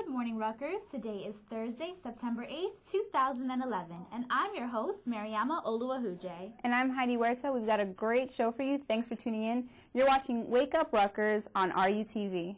Good morning, Rutgers. Today is Thursday, September 8th, 2011, and I'm your host, Mariama Oluwehuje. And I'm Heidi Huerta. We've got a great show for you. Thanks for tuning in. You're watching Wake Up Rutgers on RUTV.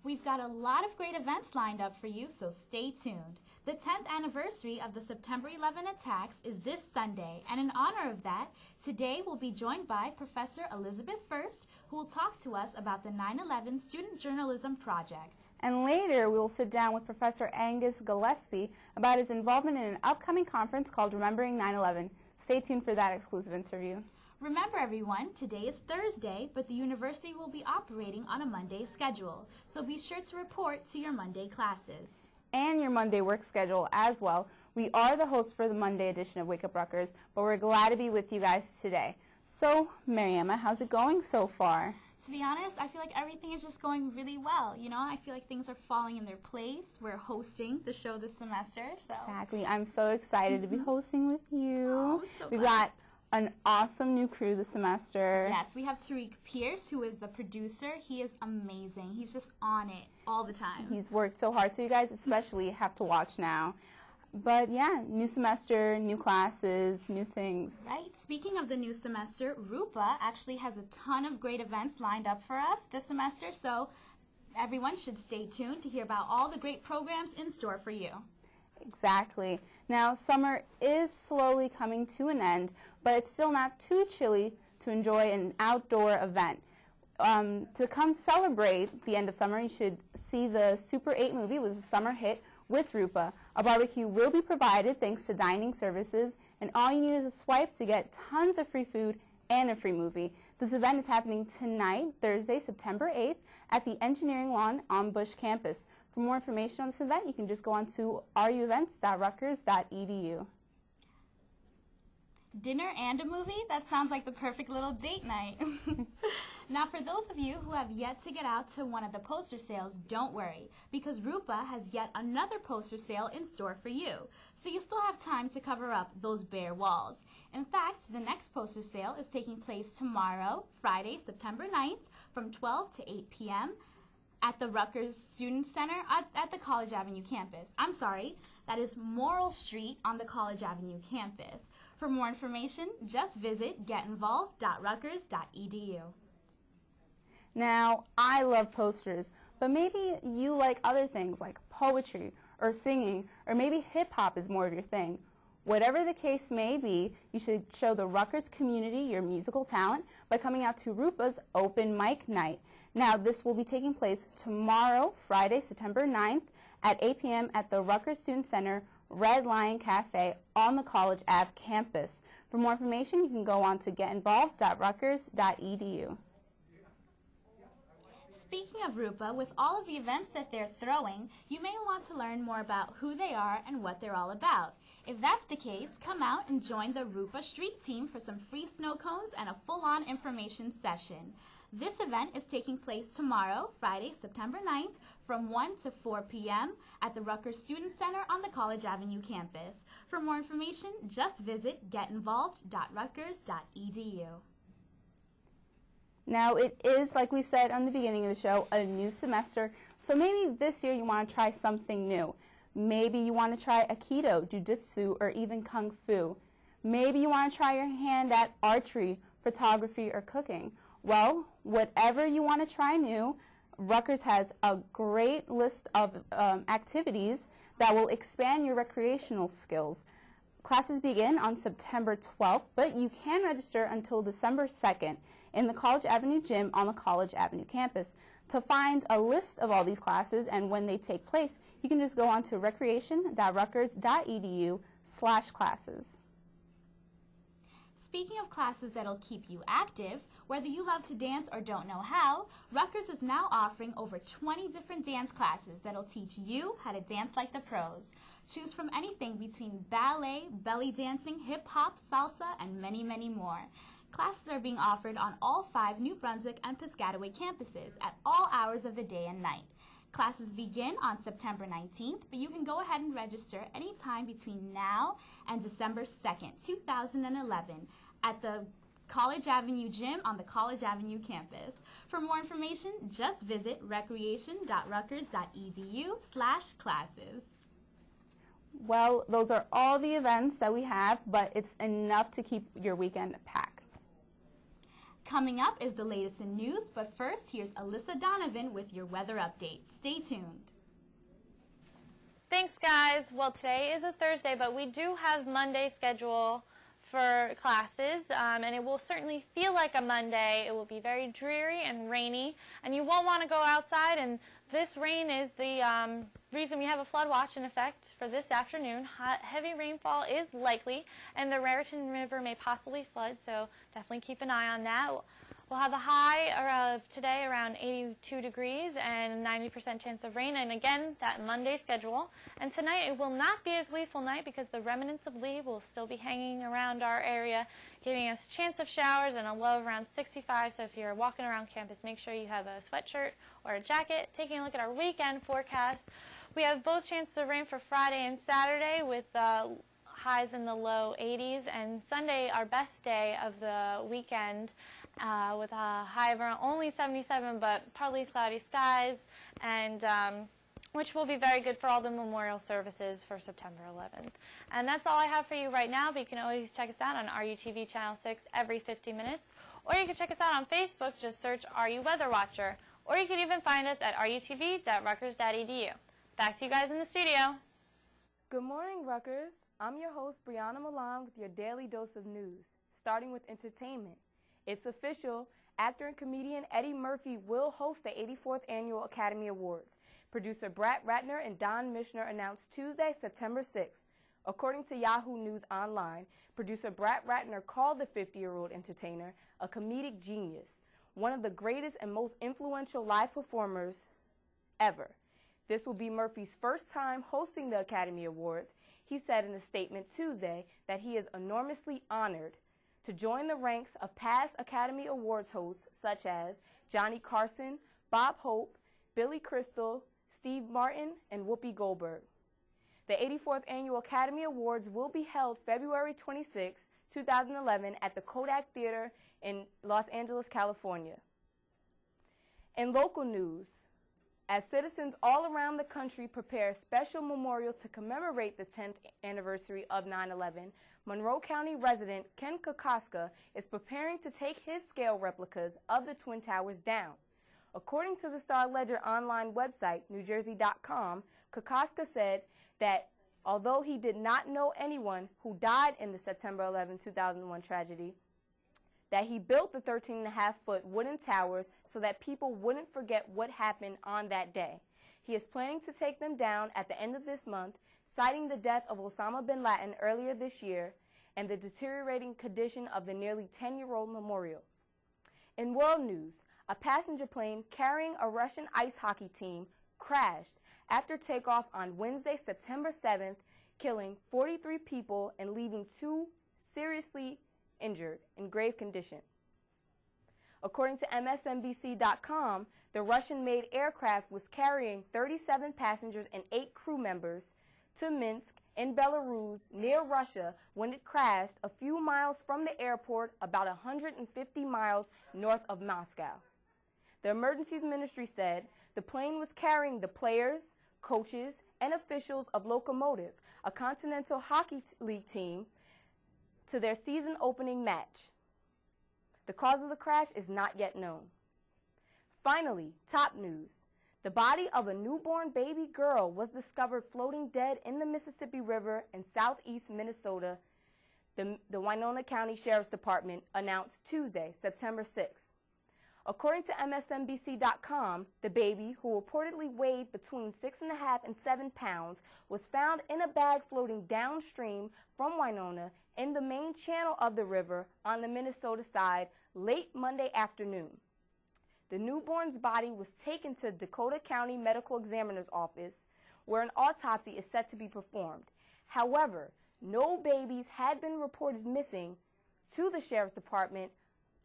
We've got a lot of great events lined up for you, so stay tuned. The 10th anniversary of the September 11 attacks is this Sunday, and in honor of that, today we'll be joined by Professor Elizabeth Fuerst, who will talk to us about the 9/11 Student Journalism Project. And later, we will sit down with Professor Angus Gillespie about his involvement in an upcoming conference called Remembering 9/11. Stay tuned for that exclusive interview. Remember, everyone, today is Thursday, but the university will be operating on a Monday schedule, so be sure to report to your Monday classes. And your Monday work schedule as well. We are the hosts for the Monday edition of Wake Up Rutgers, but we're glad to be with you guys today. So, Mariama, how's it going so far? To be honest, I feel like everything is just going really well. You know, I feel like things are falling in their place. We're hosting the show this semester, so. Exactly. I'm so excited to be hosting with you. Oh, I'm so We've glad. got an awesome new crew this semester. Yes, we have Tariq Pierce, who is the producer. He is amazing. He's just on it all the time. He's worked so hard, so you guys especially have to watch now. But yeah, new semester, new classes, new things. Right. Speaking of the new semester, RUPA actually has a ton of great events lined up for us this semester, so everyone should stay tuned to hear about all the great programs in store for you. Exactly. Now, summer is slowly coming to an end, but it's still not too chilly to enjoy an outdoor event. To come celebrate the end of summer, you should see the Super 8 movie. It was a summer hit with RUPA. A barbecue will be provided thanks to dining services, and all you need is a swipe to get tons of free food and a free movie. This event is happening tonight, Thursday, September 8th, at the Engineering Lawn on Bush campus. For more information on this event, you can just go on to ruevents.rutgers.edu. Dinner and a movie? That sounds like the perfect little date night. Now, for those of you who have yet to get out to one of the poster sales, don't worry, because RUPA has yet another poster sale in store for you. So you still have time to cover up those bare walls. In fact, the next poster sale is taking place tomorrow, Friday, September 9th, from 12 to 8 p.m. at the Rutgers Student Center at the College Avenue campus. I'm sorry, that is Morrill Street on the College Avenue campus. For more information, just visit getinvolved.rutgers.edu. Now, I love posters, but maybe you like other things like poetry or singing, or maybe hip-hop is more of your thing. Whatever the case may be, you should show the Rutgers community your musical talent by coming out to RUPA's Open Mic Night. Now, this will be taking place tomorrow, Friday, September 9th, at 8 p.m. at the Rutgers Student Center Red Lion Cafe on the College Ave campus. For more information, you can go on to getinvolved.rutgers.edu. Speaking of RUPA, with all of the events that they're throwing, you may want to learn more about who they are and what they're all about. If that's the case, come out and join the RUPA Street Team for some free snow cones and a full-on information session. This event is taking place tomorrow, Friday, September 9th, from 1 to 4 p.m. at the Rutgers Student Center on the College Avenue campus. For more information, just visit getinvolved.rutgers.edu. Now, it is, like we said on the beginning of the show, a new semester, so maybe this year you want to try something new. Maybe you want to try Aikido, Jiu-Jitsu, or even Kung Fu. Maybe you want to try your hand at archery, photography, or cooking. Well, whatever you want to try new, Rutgers has a great list of activities that will expand your recreational skills. Classes begin on September 12th, but you can register until December 2nd in the College Avenue Gym on the College Avenue campus. To find a list of all these classes and when they take place, you can just go on to recreation.rutgers.edu/classes. Speaking of classes that'll keep you active, whether you love to dance or don't know how, Rutgers is now offering over 20 different dance classes that'll teach you how to dance like the pros. Choose from anything between ballet, belly dancing, hip-hop, salsa, and many, many more. Classes are being offered on all 5 New Brunswick and Piscataway campuses at all hours of the day and night. Classes begin on September 19th, but you can go ahead and register anytime between now and December 2nd, 2011 at the College Avenue Gym on the College Avenue campus. For more information, just visit recreation.rutgers.edu/classes. Well, those are all the events that we have, but it's enough to keep your weekend packed. Coming up is the latest in news, but first, here's Alyssa Donovan with your weather update. Stay tuned. Thanks, guys. Well, today is a Thursday, but we do have Monday schedule for classes, and it will certainly feel like a Monday. It will be very dreary and rainy, and you won't want to go outside, and this rain is the reason we have a flood watch in effect for this afternoon. Heavy rainfall is likely, and the Raritan River may possibly flood, so definitely keep an eye on that. We'll have a high of today around 82 degrees and 90% chance of rain, and again, that Monday schedule. And tonight it will not be a gleeful night because the remnants of leaves will still be hanging around our area, giving us a chance of showers and a low of around 65. So if you're walking around campus, make sure you have a sweatshirt or a jacket. Taking a look at our weekend forecast, we have both chances of rain for Friday and Saturday with highs in the low 80s, and Sunday, our best day of the weekend, with a high of around only 77, but partly cloudy skies, and which will be very good for all the memorial services for September 11th. And that's all I have for you right now, but you can always check us out on RUTV Channel 6 every 50 minutes, or you can check us out on Facebook, just search RU Weather Watcher, or you can even find us at rutv.rutgers.edu. Back to you guys in the studio. Good morning, Rutgers. I'm your host, Briana Milan, with your daily dose of news, starting with entertainment. It's official. Actor and comedian Eddie Murphy will host the 84th Annual Academy Awards. Producer Brett Ratner and Don Mishner announced Tuesday, September 6th. According to Yahoo News Online, producer Brett Ratner called the 50-year-old entertainer a comedic genius, one of the greatest and most influential live performers ever. This will be Murphy's first time hosting the Academy Awards. He said in a statement Tuesday that he is enormously honored to join the ranks of past Academy Awards hosts such as Johnny Carson, Bob Hope, Billy Crystal, Steve Martin, and Whoopi Goldberg. The 84th Annual Academy Awards will be held February 26, 2011 at the Kodak Theater in Los Angeles, California. In local news, as citizens all around the country prepare special memorials to commemorate the 10th anniversary of 9/11, Monroe County resident Ken Kokoska is preparing to take his scale replicas of the Twin Towers down. According to the Star-Ledger online website, NewJersey.com, Kokoska said that although he did not know anyone who died in the September 11, 2001 tragedy, that he built the 13.5-foot wooden towers so that people wouldn't forget what happened on that day. He is planning to take them down at the end of this month, citing the death of Osama bin Laden earlier this year and the deteriorating condition of the nearly 10-year-old memorial. In world news, a passenger plane carrying a Russian ice hockey team crashed after takeoff on Wednesday, September 7th, killing 43 people and leaving 2 seriously injured in grave condition. According to MSNBC.com, the Russian-made aircraft was carrying 37 passengers and 8 crew members to Minsk in Belarus near Russia when it crashed a few miles from the airport about 150 miles north of Moscow. The Emergencies Ministry said the plane was carrying the players, coaches, and officials of Lokomotiv, a Continental Hockey League team, to their season opening match. The cause of the crash is not yet known. Finally, top news. The body of a newborn baby girl was discovered floating dead in the Mississippi River in southeast Minnesota, the Winona County Sheriff's Department announced Tuesday, September 6th. According to MSNBC.com, the baby, who reportedly weighed between 6.5 and 7 pounds, was found in a bag floating downstream from Winona in the main channel of the river on the Minnesota side late Monday afternoon. The newborn's body was taken to Dakota County Medical Examiner's Office, where an autopsy is set to be performed. However, no babies had been reported missing to the Sheriff's Department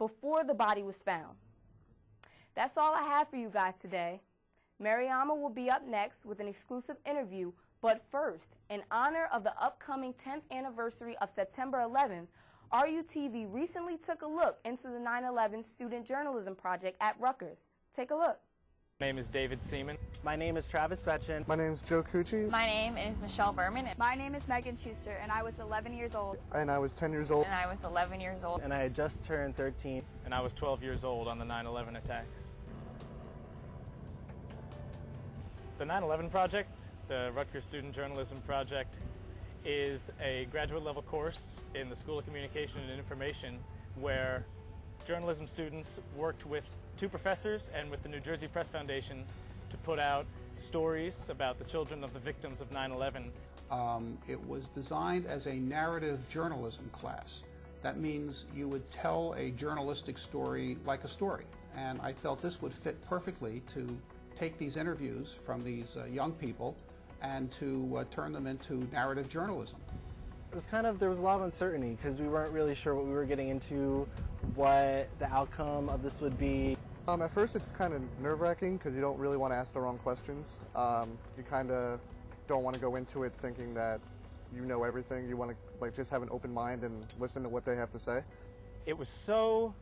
before the body was found. That's all I have for you guys today. Mariama will be up next with an exclusive interview, but first, in honor of the upcoming 10th anniversary of September 11th, RUTV recently took a look into the 9/11 Student Journalism Project at Rutgers. Take a look. My name is David Seaman. My name is Travis Fetchin. My name is Joe Cucci. My name is Michelle Berman. My name is Megan Schuster, and I was 11 years old. And I was 10 years old. And I was 11 years old. And I had just turned 13. And I was 12 years old on the 9/11 attacks. The 9/11 Project, the Rutgers Student Journalism Project, is a graduate level course in the School of Communication and Information where journalism students worked with 2 professors and with the New Jersey Press Foundation to put out stories about the children of the victims of 9/11. It was designed as a narrative journalism class. That means you would tell a journalistic story like a story. And I felt this would fit perfectly to take these interviews from these young people and to turn them into narrative journalism. It was there was a lot of uncertainty because we weren't really sure what we were getting into, what the outcome of this would be. At first it's kind of nerve-wracking because you don't really want to ask the wrong questions. You kind of don't want to go into it thinking that you know everything. You want to just have an open mind and listen to what they have to say. It was so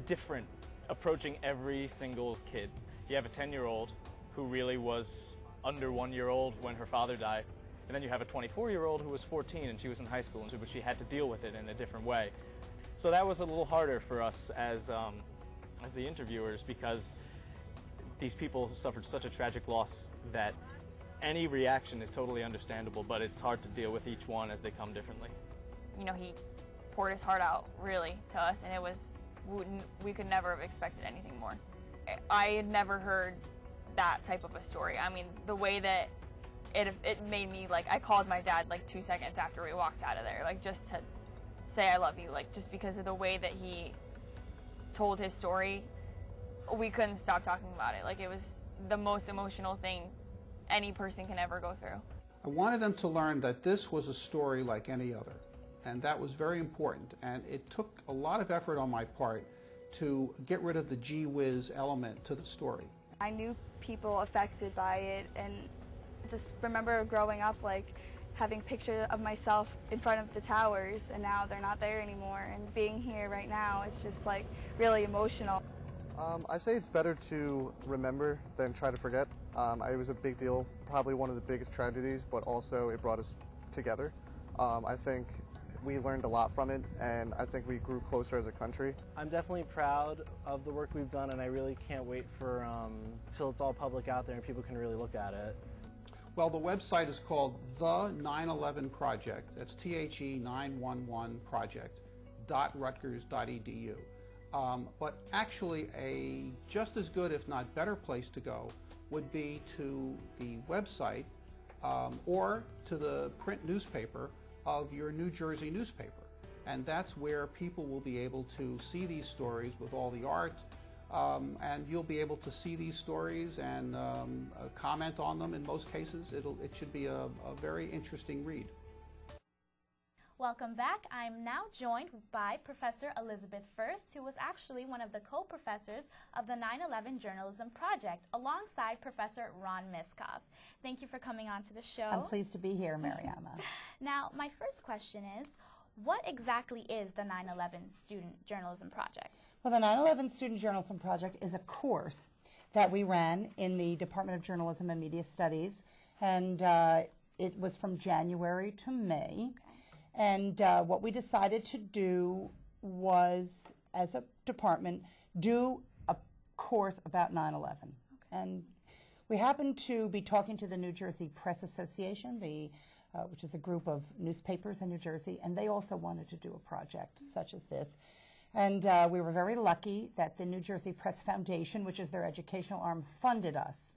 different approaching every single kid. You have a 10-year-old who really was under 1 year old when her father died. And then you have a 24-year-old who was 14 and she was in high school, but she had to deal with it in a different way. So that was a little harder for us as the interviewers because these people suffered such a tragic loss that any reaction is totally understandable, but it's hard to deal with each one as they come differently. You know, he poured his heart out, really, to us, and it was, we could never have expected anything more. I had never heard that type of a story. I mean, the way that it made me, I called my dad 2 seconds after we walked out of there, just to say I love you, just because of the way that he told his story. We couldn't stop talking about it. It was the most emotional thing any person can ever go through. I wanted them to learn that this was a story like any other, and that was very important. And it took a lot of effort on my part to get rid of the gee whiz element to the story. I knew people affected by it, and just remember growing up having pictures of myself in front of the towers, and now they're not there anymore, and being here right now is just really emotional. I say it's better to remember than try to forget. It was a big deal, probably one of the biggest tragedies, but also it brought us together. I think we learned a lot from it, and I think we grew closer as a country. I'm definitely proud of the work we've done, and I really can't wait for till it's all public out there and people can really look at it. Well, the website is called The 9/11 Project. That's THE911 Project .rutgers.edu. But actually, a just as good, if not better, place to go would be to the website or to the print newspaper of your New Jersey newspaper. And that's where people will be able to see these stories with all the art, and you'll be able to see these stories and comment on them in most cases. It should be a very interesting read. Welcome back. I'm now joined by Professor Elizabeth Fuerst, who was actually one of the co-professors of the 9/11 Journalism Project, alongside Professor Ron Miskov. Thank you for coming on to the show. I'm pleased to be here, Mariama. Now, my first question is, what exactly is the 9/11 Student Journalism Project? Well, the 9/11 Student Journalism Project is a course that we ran in the Department of Journalism and Media Studies, and it was from January to May. Okay. And what we decided to do was, as a department, do a course about 9/11. Okay. And we happened to be talking to the New Jersey Press Association, which is a group of newspapers in New Jersey, and they also wanted to do a project such as this. And we were very lucky that the New Jersey Press Foundation, which is their educational arm, funded us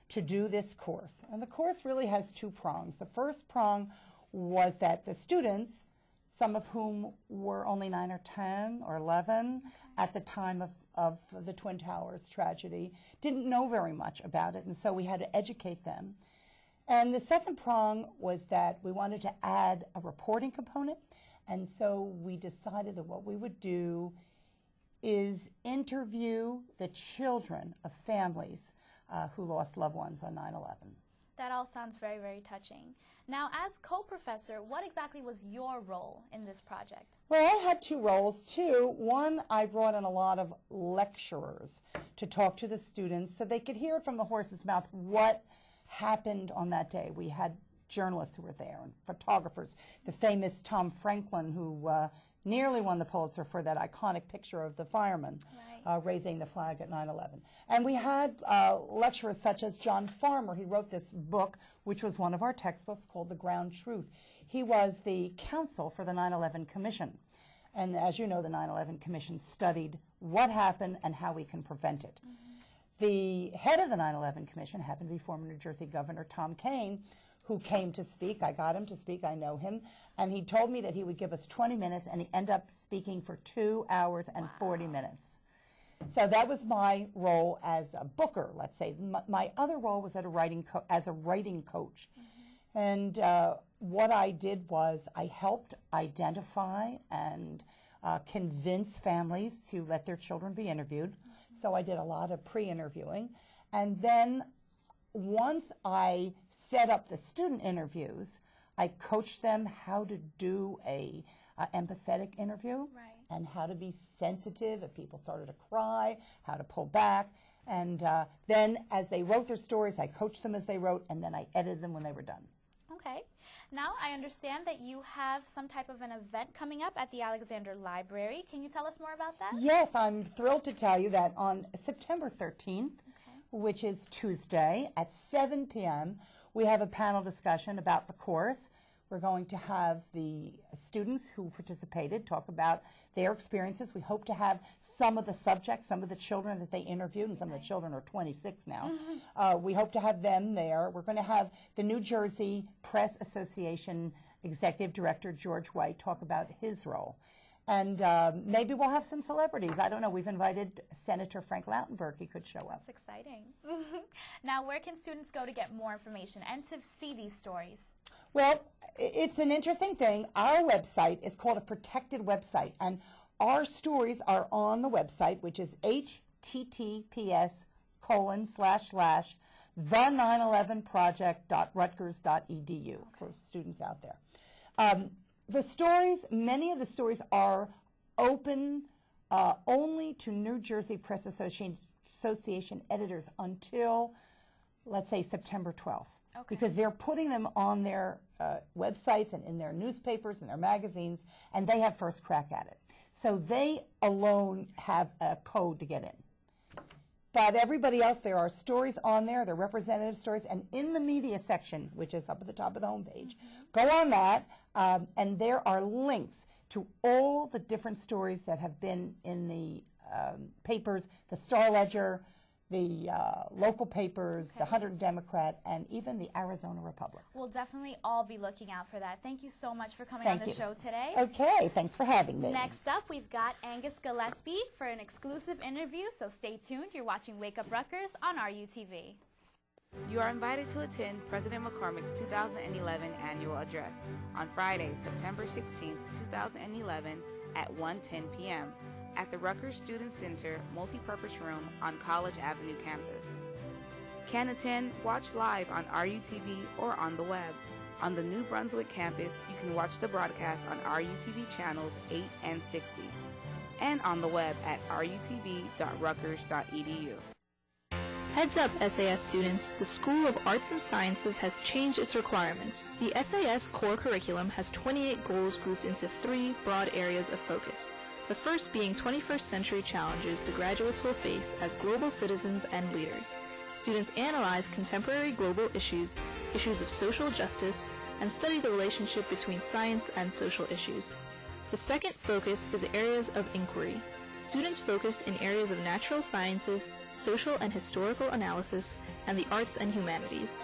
to do this course. And the course really has 2 prongs. The first prong was that the students, some of whom were only 9 or 10 or 11 at the time of the Twin Towers tragedy, didn't know very much about it, and so we had to educate them. And the second prong was that we wanted to add a reporting component, and so we decided that what we would do is interview the children of families who lost loved ones on 9/11. That all sounds very, very touching. Now, as co-professor, what exactly was your role in this project? Well, I had two roles, too. One, I brought in a lot of lecturers to talk to the students so they could hear it from the horse's mouth what happened on that day. We had journalists who were there and photographers. The famous Tom Franklin, who nearly won the Pulitzer for that iconic picture of the fireman raising the flag at 9/11. And we had lecturers such as John Farmer. He wrote this book, which was one of our textbooks, called The Ground Truth. He was the counsel for the 9/11 Commission. And as you know, the 9/11 Commission studied what happened and how we can prevent it. The head of the 9/11 Commission happened to be former New Jersey Governor Tom Kean, who came to speak. I got him to speak. I know him. And he told me that he would give us 20 minutes, and he ended up speaking for 2 hours and 40 minutes. So that was my role as a booker, let's say. My other role was as a writing coach. And what I did was I helped identify and convince families to let their children be interviewed. So I did a lot of pre-interviewing. And then once I set up the student interviews, I coached them how to do a empathetic interview and how to be sensitive if people started to cry, how to pull back. And then as they wrote their stories, I coached them as they wrote, and then I edited them when they were done. Okay. Now I understand that you have some type of an event coming up at the Alexander Library. Can you tell us more about that? Yes, I'm thrilled to tell you that on September 13th, which is Tuesday at 7 p.m., we have a panel discussion about the course. We're going to have the students who participated talk about their experiences. We hope to have some of the subjects, some of the children that they interviewed, and some of the children are 26 now. We hope to have them there. We're going to have the New Jersey Press Association Executive Director, George White, talk about his role. And maybe we'll have some celebrities. I don't know. We've invited Senator Frank Lautenberg. He could show up. That's exciting. Now, where can students go to get more information and to see these stories? Well, it's an interesting thing. Our website is called a protected website, and our stories are on the website, which is https://the911project.rutgers.edu for students out there. The stories, many of the stories are open only to New Jersey Press Association editors until, let's say, September 12th. Because they're putting them on their websites and in their newspapers and their magazines, and they have first crack at it. So they alone have a code to get in. But everybody else, there are stories on there, they're representative stories, and in the media section, which is up at the top of the homepage, go on that, and there are links to all the different stories that have been in the papers, the Star Ledger, the local papers, the Hunter Democrat, and even the Arizona Republic. We'll definitely all be looking out for that. Thank you so much for coming on the show today. Okay, thanks for having me. Next up, we've got Angus Gillespie for an exclusive interview, so stay tuned. You're watching Wake Up Rutgers on RUTV. You are invited to attend President McCormick's 2011 annual address on Friday, September 16, 2011 at 1:10 p.m. at the Rutgers Student Center Multipurpose Room on College Avenue campus. Can attend, watch live on RUTV or on the web. On the New Brunswick campus, you can watch the broadcast on RUTV channels 8 and 60, and on the web at rutv.rutgers.edu. Heads up, SAS students, the School of Arts and Sciences has changed its requirements. The SAS core curriculum has 28 goals grouped into 3 broad areas of focus. The first being 21st century challenges the graduates will face as global citizens and leaders. Students analyze contemporary global issues, issues of social justice, and study the relationship between science and social issues. The second focus is areas of inquiry. Students focus in areas of natural sciences, social and historical analysis, and the arts and humanities.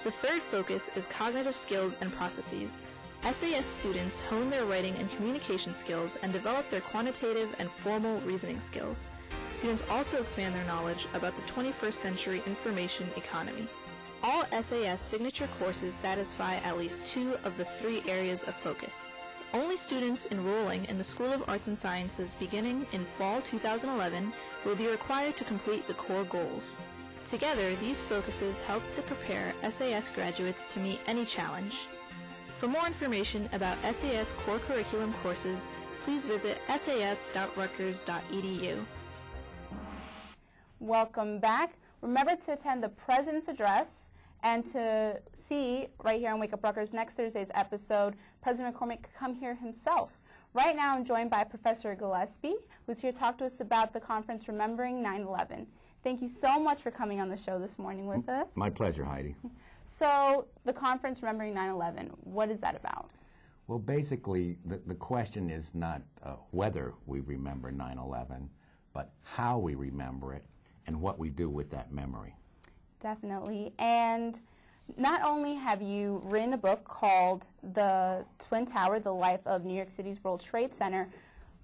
The third focus is cognitive skills and processes. SAS students hone their writing and communication skills and develop their quantitative and formal reasoning skills. Students also expand their knowledge about the 21st century information economy. All SAS signature courses satisfy at least 2 of the 3 areas of focus. Only students enrolling in the School of Arts and Sciences beginning in fall 2011 will be required to complete the core goals. Together, these focuses help to prepare SAS graduates to meet any challenge. For more information about SAS core curriculum courses, please visit sas.rutgers.edu. Welcome back. Remember to attend the President's Address and to see right here on Wake Up Rutgers next Thursday's episode, President McCormick could come here himself. Right now I'm joined by Professor Gillespie, who's here to talk to us about the conference Remembering 9/11. Thank you so much for coming on the show this morning with us. My pleasure, Heidi. So the conference Remembering 9/11, what is that about? Well, basically, the question is not whether we remember 9/11, but how we remember it and what we do with that memory. Definitely. And not only have you written a book called The Twin Tower, The Life of New York City's World Trade Center,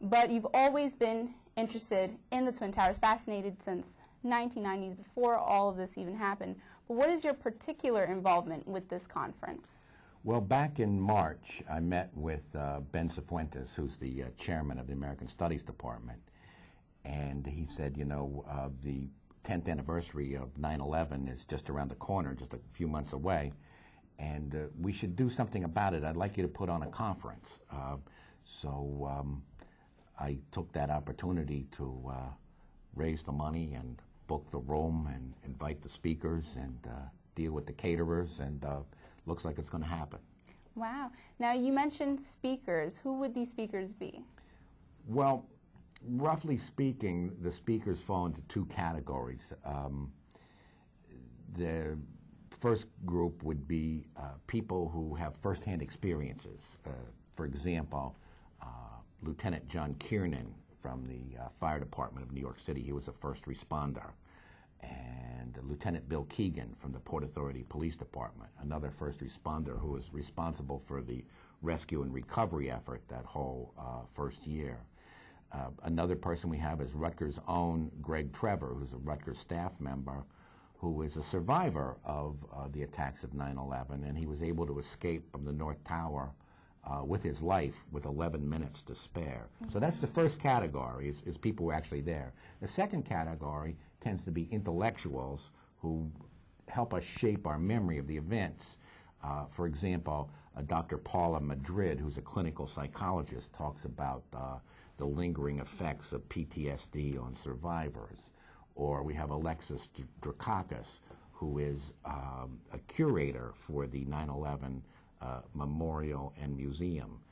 but you've always been interested in the Twin Towers, fascinated since 1990s, before all of this even happened. But what is your particular involvement with this conference? Well, back in March, I met with Ben Cifuentes, who's the chairman of the American Studies Department, and he said, you know, the 10th anniversary of 9/11 is just around the corner, just a few months away, and we should do something about it. I'd like you to put on a conference. So I took that opportunity to raise the money and book the room and invite the speakers and deal with the caterers, and looks like it's going to happen. Wow. Now, you mentioned speakers. Who would these speakers be? Well, roughly speaking, the speakers fall into two categories. The first group would be people who have firsthand experiences. For example, Lieutenant John Kiernan from the Fire Department of New York City. He was a first responder. And Lieutenant Bill Keegan from the Port Authority Police Department, another first responder who was responsible for the rescue and recovery effort that whole first year. Another person we have is Rutgers' own Greg Trevor, who's a Rutgers staff member, who is a survivor of the attacks of 9/11, and he was able to escape from the North Tower with his life with 11 minutes to spare. So that's the first category, is people who are actually there. The second category tends to be intellectuals who help us shape our memory of the events. For example, Dr. Paula Madrid, who's a clinical psychologist, talks about the lingering effects of PTSD on survivors. Or we have Alexis Drakakis, who is a curator for the 9/11 Memorial and Museum.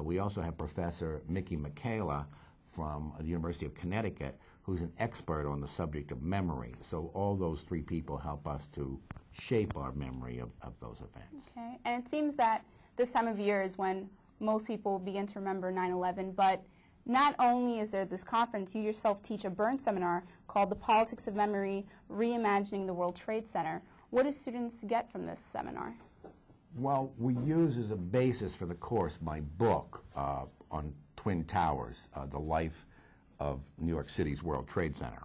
We also have Professor Mickey Michaela from the University of Connecticut, who's an expert on the subject of memory. So all those three people help us to shape our memory of those events. Okay, and it seems that this time of year is when most people begin to remember 9/11, but not only is there this conference, you yourself teach a Burn seminar called The Politics of Memory, Reimagining the World Trade Center. What do students get from this seminar? Well, we use as a basis for the course my book on Twin Towers, The Life of New York City's World Trade Center.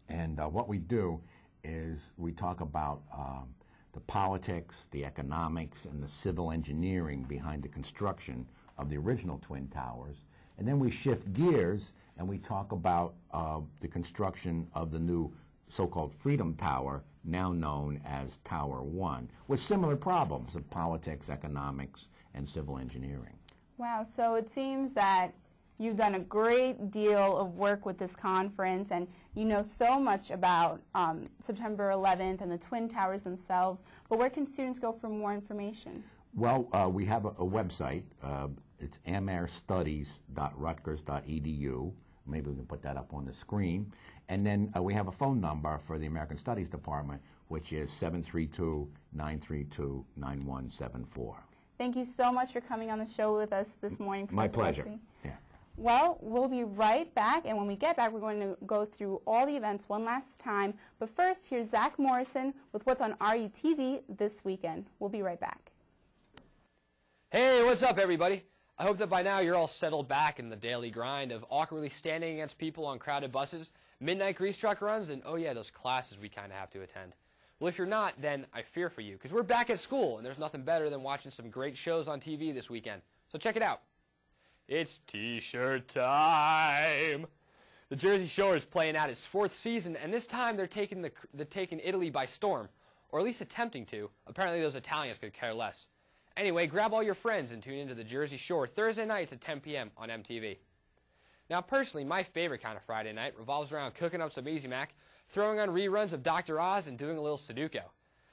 And what we do is we talk about the politics, the economics, and the civil engineering behind the construction of the original Twin Towers. And then we shift gears and we talk about the construction of the new so-called Freedom Tower, now known as Tower 1, with similar problems of politics, economics, and civil engineering. Wow, so it seems that you've done a great deal of work with this conference, and you know so much about September 11th and the Twin Towers themselves, but where can students go for more information? Well, we have a website. It's amairstudies.rutgers.edu. Maybe we can put that up on the screen. And then we have a phone number for the American Studies Department, which is 732-932-9174. Thank you so much for coming on the show with us this morning, Professor My pleasure. Gillespie. Yeah. Well, we'll be right back, and when we get back, we're going to go through all the events one last time. But first, here's Zack Morrison with what's on RUTV this weekend. We'll be right back. Hey, what's up, everybody? I hope that by now you're all settled back in the daily grind of awkwardly standing against people on crowded buses, midnight grease truck runs, and oh yeah, those classes we kind of have to attend. Well, if you're not, then I fear for you, because we're back at school, and there's nothing better than watching some great shows on TV this weekend. So check it out. It's T-shirt time. The Jersey Shore is playing out its 4th season, and this time they're taking Italy by storm, or at least attempting to. Apparently those Italians could care less. Anyway, grab all your friends and tune into the Jersey Shore Thursday nights at 10 p.m. on MTV. Now, personally, my favorite kind of Friday night revolves around cooking up some Easy Mac, throwing on reruns of Dr. Oz, and doing a little Sudoku.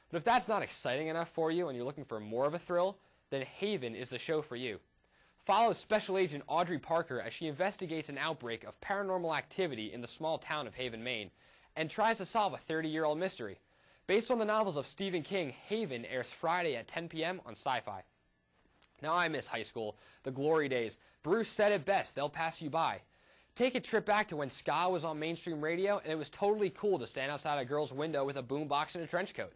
But if that's not exciting enough for you and you're looking for more of a thrill, then Haven is the show for you. Follow Special Agent Audrey Parker as she investigates an outbreak of paranormal activity in the small town of Haven, Maine, and tries to solve a 30-year-old mystery. Based on the novels of Stephen King, Haven airs Friday at 10 p.m. on Sci-Fi. Now I miss high school, the glory days. Bruce said it best, they'll pass you by. Take a trip back to when ska was on mainstream radio, and it was totally cool to stand outside a girl's window with a boombox and a trench coat.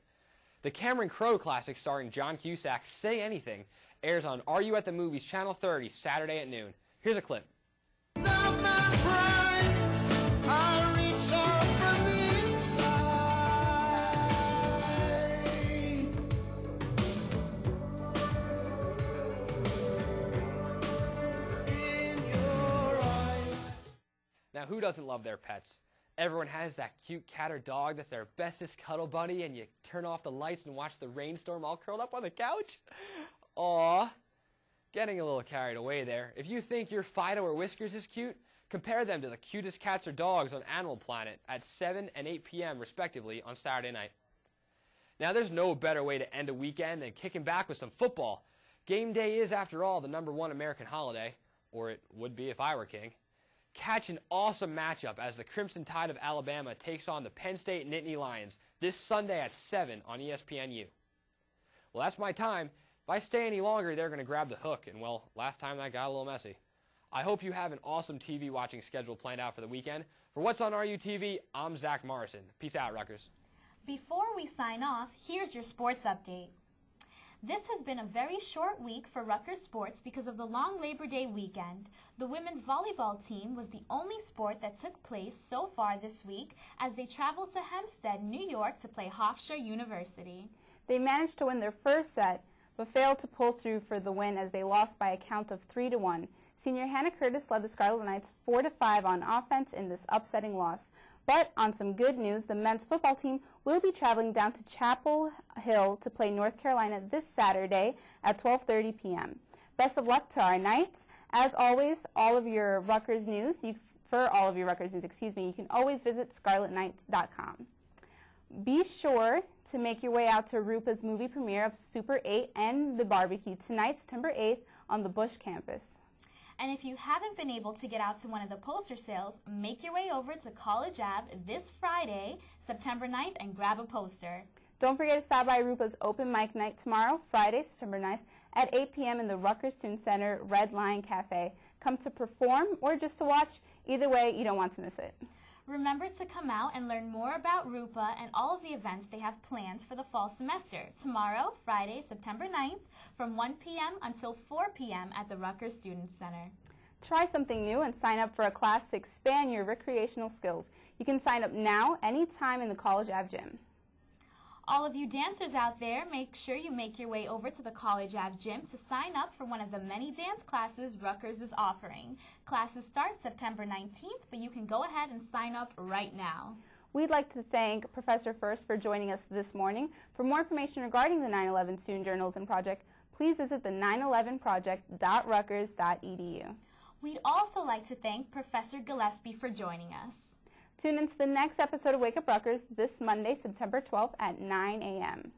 The Cameron Crowe classic starring John Cusack, Say Anything, airs on Are You at the Movies Channel 30 Saturday at noon. Here's a clip. Now, who doesn't love their pets? Everyone has that cute cat or dog that's their bestest cuddle buddy, and you turn off the lights and watch the rainstorm all curled up on the couch? Aww. Getting a little carried away there. If you think your Fido or Whiskers is cute, compare them to the cutest cats or dogs on Animal Planet at 7 and 8 p.m. respectively on Saturday night. Now, there's no better way to end a weekend than kicking back with some football. Game day is, after all, the #1 American holiday, or it would be if I were king. Catch an awesome matchup as the Crimson Tide of Alabama takes on the Penn State Nittany Lions this Sunday at 7 on ESPNU. Well, that's my time. If I stay any longer, they're going to grab the hook, and, well, last time that got a little messy. I hope you have an awesome TV watching schedule planned out for the weekend. For What's on RUTV, I'm Zack Morrison. Peace out, Rutgers. Before we sign off, here's your sports update. This has been a very short week for Rutgers sports because of the long Labor Day weekend. The women's volleyball team was the only sport that took place so far this week as they traveled to Hempstead, New York to play Hofstra University. They managed to win their first set, but failed to pull through for the win as they lost by a count of 3-1. Senior Hannah Curtis led the Scarlet Knights 4-5 on offense in this upsetting loss. But on some good news, the men's football team will be traveling down to Chapel Hill to play North Carolina this Saturday at 12:30 p.m. Best of luck to our Knights. As always, all of your Rutgers news, you can always visit scarletknights.com. Be sure to make your way out to RUPA's movie premiere of Super 8 and the barbecue tonight, September 8th, on the Bush campus. And if you haven't been able to get out to one of the poster sales, make your way over to College Ave this Friday, September 9th, and grab a poster. Don't forget to stop by RUPA's open mic night tomorrow, Friday, September 9th, at 8 p.m. in the Rutgers Student Center Red Lion Cafe. Come to perform or just to watch. Either way, you don't want to miss it. Remember to come out and learn more about RUPA and all of the events they have planned for the fall semester. Tomorrow, Friday, September 9th, from 1 p.m. until 4 p.m. at the Rutgers Student Center. Try something new and sign up for a class to expand your recreational skills. You can sign up now, anytime in the College Ave gym. All of you dancers out there, make sure you make your way over to the College Ave gym to sign up for one of the many dance classes Rutgers is offering. Classes start September 19th, but you can go ahead and sign up right now. We'd like to thank Professor Fuerst for joining us this morning. For more information regarding the 9/11 Student Journalism Project, please visit the 911project.rutgers.edu. We'd also like to thank Professor Gillespie for joining us. Tune in to the next episode of Wake Up Rutgers this Monday, September 12th at 9 a.m.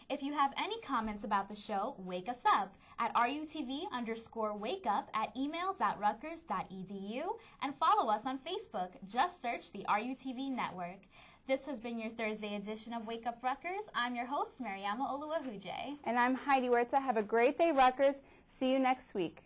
If you have any comments about the show, wake us up at rutv_wakeup@email.rutgers.edu and follow us on Facebook. Just search the RUTV Network. This has been your Thursday edition of Wake Up Rutgers. I'm your host, Mariama Oluwehuje. And I'm Heidi Huerta. Have a great day, Rutgers. See you next week.